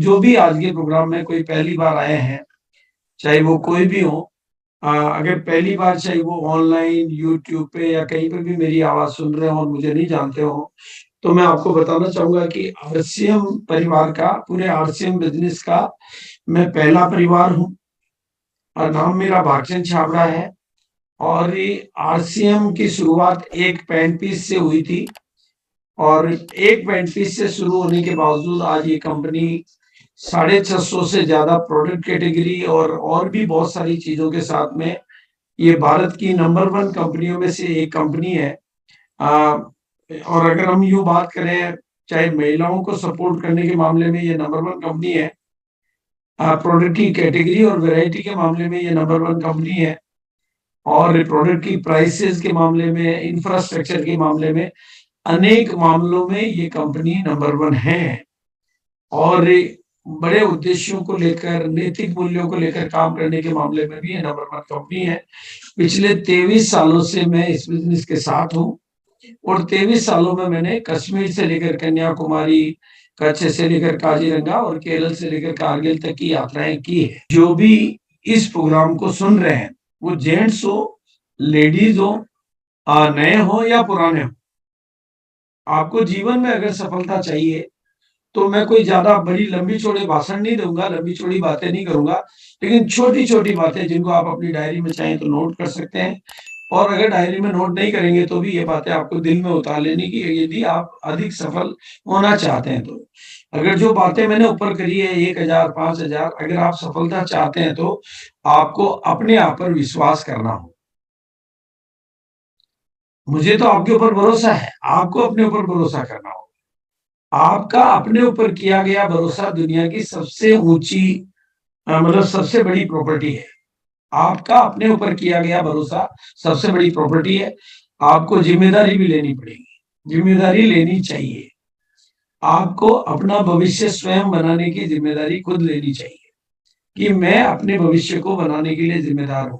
जो भी आज के प्रोग्राम में कोई पहली बार आए हैं, चाहे वो कोई भी हो, अगर पहली बार चाहे वो ऑनलाइन यूट्यूब पे या कहीं पर भी मेरी आवाज सुन रहे हो और मुझे नहीं जानते हो, तो मैं आपको बताना चाहूंगा कि आरसीएम परिवार का, पूरे आरसीएम बिजनेस का मैं पहला परिवार हूँ और नाम मेरा भागचंद छाबड़ा है। और ये आरसीएम की शुरुआत एक पेंट पीस से हुई थी और एक पेंट पीस से शुरू होने के बावजूद आज ये कंपनी 650 से ज्यादा प्रोडक्ट कैटेगरी और भी बहुत सारी चीजों के साथ में ये भारत की नंबर 1 कंपनियों में से एक कंपनी है। और अगर हम यूं बात करें, चाहे महिलाओं को सपोर्ट करने के मामले में ये नंबर 1 कंपनी है, प्रोडक्ट की कैटेगरी और वैरायटी के मामले में ये नंबर 1 कंपनी है, और प्रोडक्ट की प्राइसेस के मामले में, इंफ्रास्ट्रक्चर के मामले में, अनेक मामलों में ये कंपनी नंबर 1 है। और बड़े उद्देश्यों को लेकर, नैतिक मूल्यों को लेकर काम करने के मामले में भी ये नंबर 1 कंपनी है। पिछले 23 सालों से मैं इस बिजनेस के साथ हूँ और 23 सालों में मैंने कश्मीर से लेकर कन्याकुमारी, कच्छ से लेकर काजीरंगा और केरल से लेकर कारगिल तक की यात्राएं की है। जो भी इस प्रोग्राम को सुन रहे हैं, वो जेंट्स हो, लेडीज हो, नए हो या पुराने हो, आपको जीवन में अगर सफलता चाहिए तो मैं कोई ज्यादा बड़ी लंबी चौड़ी भाषण नहीं दूंगा, लंबी चौड़ी बातें नहीं करूंगा, लेकिन छोटी छोटी बातें जिनको आप अपनी डायरी में चाहें तो नोट कर सकते हैं। और अगर डायरी में नोट नहीं करेंगे तो भी ये बातें आपको दिल में उतार लेनी की, यदि आप अधिक सफल होना चाहते हैं तो। अगर जो बातें मैंने ऊपर करी है, 1000 5000, अगर आप सफलता चाहते हैं तो आपको अपने आप पर विश्वास करना हो। मुझे तो आपके ऊपर भरोसा है, आपको अपने ऊपर भरोसा करना हो। आपका अपने ऊपर किया गया भरोसा दुनिया की सबसे ऊंची, मतलब सबसे बड़ी प्रॉपर्टी है। आपका अपने ऊपर किया गया भरोसा सबसे बड़ी प्रॉपर्टी है। आपको जिम्मेदारी भी लेनी पड़ेगी, जिम्मेदारी लेनी चाहिए। आपको अपना भविष्य स्वयं बनाने की जिम्मेदारी खुद लेनी चाहिए कि मैं अपने भविष्य को बनाने के लिए जिम्मेदार हूं।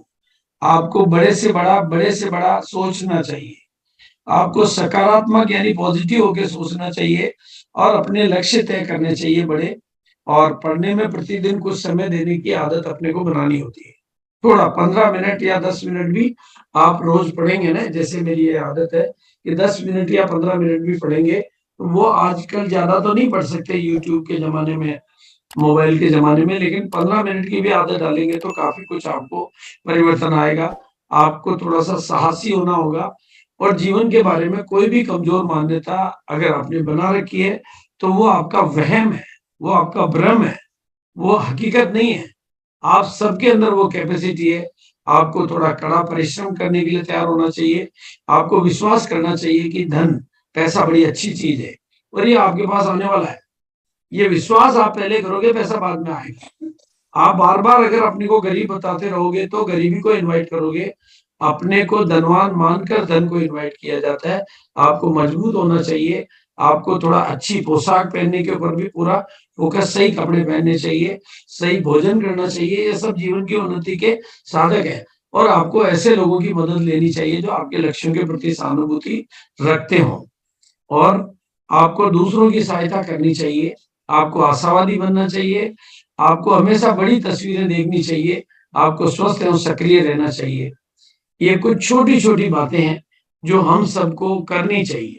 आपको बड़े से बड़ा सोचना चाहिए। आपको सकारात्मक यानी पॉजिटिव होकर सोचना चाहिए और अपने लक्ष्य तय करने चाहिए बड़े। और पढ़ने में प्रतिदिन कुछ समय देने की आदत अपने को बनानी होती है। थोड़ा 15 मिनट या 10 मिनट भी आप रोज पढ़ेंगे ना, जैसे मेरी ये आदत है कि 10 मिनट या 15 मिनट भी पढ़ेंगे, तो वो आजकल ज्यादा तो नहीं पढ़ सकते यूट्यूब के जमाने में, मोबाइल के जमाने में, लेकिन 15 मिनट की भी आदत डालेंगे तो काफी कुछ आपको परिवर्तन आएगा। आपको थोड़ा सा साहसी होना होगा और जीवन के बारे में कोई भी कमजोर मान्यता अगर आपने बना रखी है तो वो आपका वहम है, वो आपका भ्रम है, वो हकीकत नहीं है। आप सबके अंदर वो कैपेसिटी है। आपको थोड़ा कड़ा परिश्रम करने के लिए तैयार होना चाहिए। आपको विश्वास करना चाहिए कि धन, पैसा बड़ी अच्छी चीज है और ये आपके पास आने वाला है। ये विश्वास आप पहले करोगे, पैसा बाद में आएगा। आप बार बार अगर अपने को गरीब बताते रहोगे तो गरीबी को इनवाइट करोगे। अपने को धनवान मानकर धन को इनवाइट किया जाता है। आपको मजबूत होना चाहिए। आपको थोड़ा अच्छी पोशाक पहनने के ऊपर भी पूरा फोकस, सही कपड़े पहनने चाहिए, सही भोजन करना चाहिए। ये सब जीवन की उन्नति के साधक है। और आपको ऐसे लोगों की मदद लेनी चाहिए जो आपके लक्ष्यों के प्रति सहानुभूति रखते हो। और आपको दूसरों की सहायता करनी चाहिए। आपको आशावादी बनना चाहिए। आपको हमेशा बड़ी तस्वीरें देखनी चाहिए। आपको स्वस्थ एवं सक्रिय रहना चाहिए। ये कुछ छोटी छोटी बातें हैं जो हम सबको करनी चाहिए।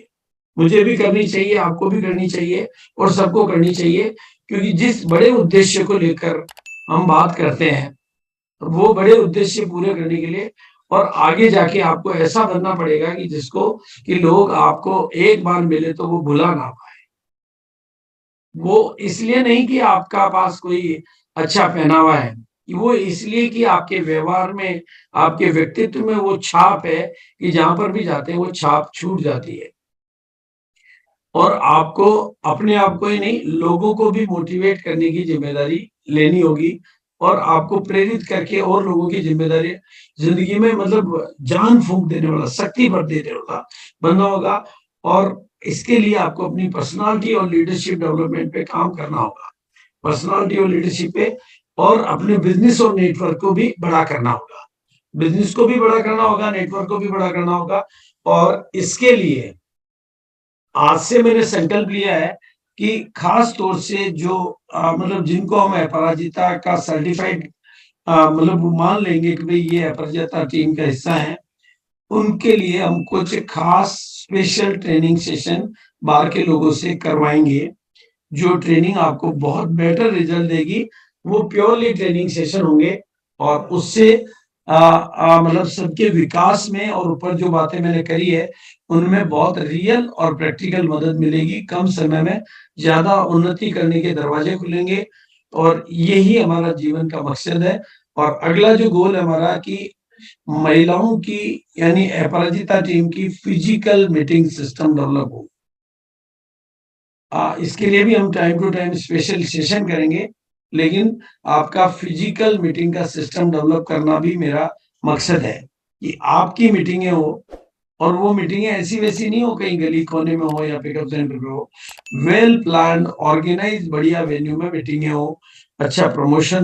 मुझे भी करनी चाहिए, आपको भी करनी चाहिए और सबको करनी चाहिए, क्योंकि जिस बड़े उद्देश्य को लेकर हम बात करते हैं, वो बड़े उद्देश्य पूरे करने के लिए और आगे जाके आपको ऐसा बनना पड़ेगा कि जिसको, कि लोग आपको एक बार मिले तो वो भुला ना पाए। वो इसलिए नहीं कि आपका पास कोई अच्छा पहनावा है, वो इसलिए कि आपके व्यवहार में, आपके व्यक्तित्व में वो छाप है कि जहां पर भी जाते हैं वो छाप छूट जाती है। और आपको अपने आप को ही नहीं, लोगों को भी मोटिवेट करने की जिम्मेदारी लेनी होगी और आपको प्रेरित करके और लोगों की जिम्मेदारी जिंदगी में, मतलब जान फूंक देने वाला, शक्ति भर देने वाला बनना होगा। और इसके लिए आपको अपनी पर्सनालिटी और लीडरशिप डेवलपमेंट पे काम करना होगा। पर्सनालिटी और लीडरशिप पे, और अपने बिजनेस और नेटवर्क को भी बड़ा करना होगा। बिजनेस को भी बड़ा करना होगा, नेटवर्क को भी बड़ा करना होगा। और इसके लिए आज से मैंने संकल्प लिया है कि खास तौर से जो मतलब जिनको हम अपराजिता का सर्टिफाइड मतलब मान लेंगे कि भाई ये अपराजिता टीम का हिस्सा है, उनके लिए हम कुछ खास स्पेशल ट्रेनिंग सेशन बाहर के लोगों से करवाएँगे, जो ट्रेनिंग आपको बहुत बेटर रिजल्ट देगी। वो प्योरली ट्रेनिंग सेशन होंगे और उससे मतलब सबके विकास में और ऊपर जो बातें मैंने करी है, उनमें बहुत रियल और प्रैक्टिकल मदद मिलेगी। कम समय में ज़्यादा उन्नति करने के दरवाजे खुलेंगे और यही हमारा जीवन का मकसद है। और अगला जो गोल है हमारा कि महिलाओं की यानी अपराजिता टीम की फिजिकल मीटिंग सिस्टम डेवलप हो। इसके लिए भी हम time to time special session करेंगे, लेकिन आपका फिजिकल मीटिंग का सिस्टम डेवलप करना भी मेरा मकसद है कि आपकी मीटिंगें हो और वो मीटिंगें ऐसी-वैसी नहीं हो, कहीं गली कोने में हो या पिकअप सेंटर पे हो। वेल प्लान्ड, ऑर्गेनाइज्ड बढ़िया वेन्यू में मीटिंगें हो, अच्छा प्रमोशन